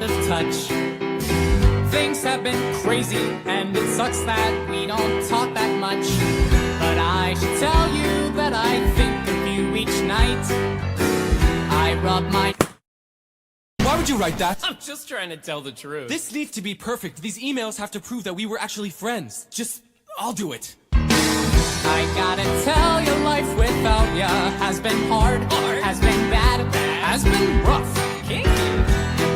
out of touch. Things have been crazy, and it sucks that we don't talk that much. But I should tell you that I think of you each night. I rub my... Why would you write that? I'm just trying to tell the truth. This needs to be perfect. These emails have to prove that we were actually friends. I'll do it. I gotta tell you, life without ya has been hard, has been bad, has been rough. And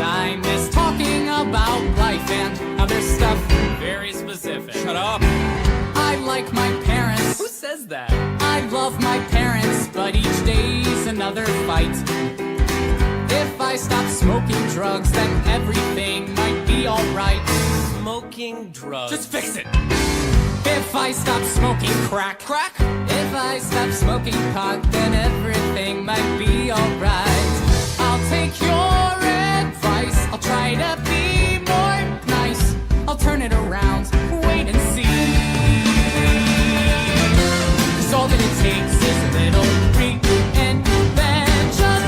I miss talking about life and other stuff. Very specific. Shut up. I like my parents. Who says that? I love my parents, but each day's another fight. If I stop smoking drugs, then everything might be alright. Smoking drugs. Just fix it. If I stop smoking crack, if I stop smoking pot, then everything might be alright. I'll take your advice, I'll try to be more nice. I'll turn it around, wait and see. 'Cause all that it takes is a little reinvention.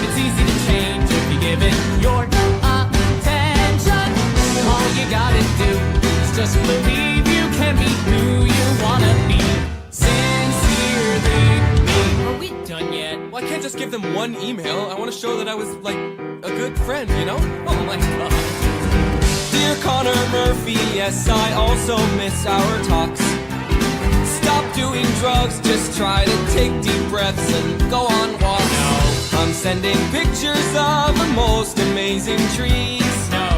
It's easy to change if you give it your attention. All you gotta do is just believe you can be who you wanna be. Sincerely me. Are we done yet? Well, I can't just give them one email. I want to show that I was, like, a good friend, you know? Oh my god. Dear Connor Murphy, yes, I also miss our talks. Stop doing drugs, just try to take deep breaths and go on walks. No. I'm sending pictures of the most amazing trees. No.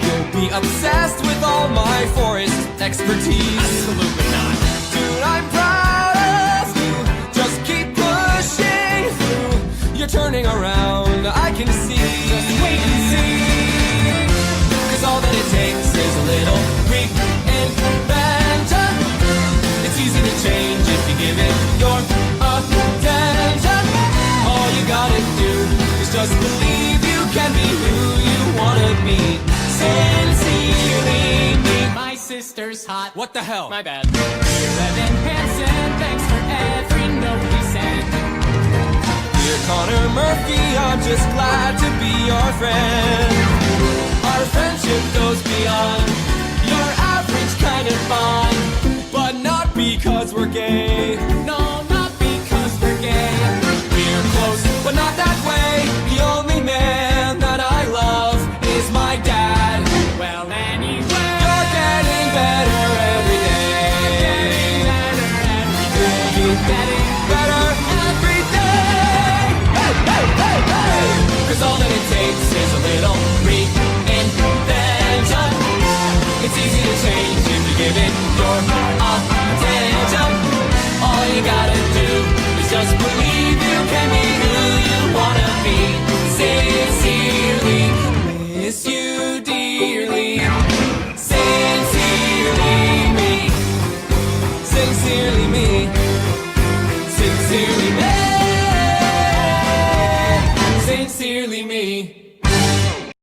You'll be obsessed with all my forest expertise. Absolutely not. Dude, I'm proud of you. Just keep pushing through. You're turning around, I can see. Just wait and see. 'Cause all that it takes is a little reinvention. It's easy to change if you give it your attention. All you gotta do is just believe you can be who you wanna be. Sincerely me. My sister's hot. What the hell? My bad. Dear Evan Hansen, thanks for every note you send. Dear Connor Murphy, I'm just glad to be your friend. Our friendship goes beyond your average kind of bond, but not because we're gay.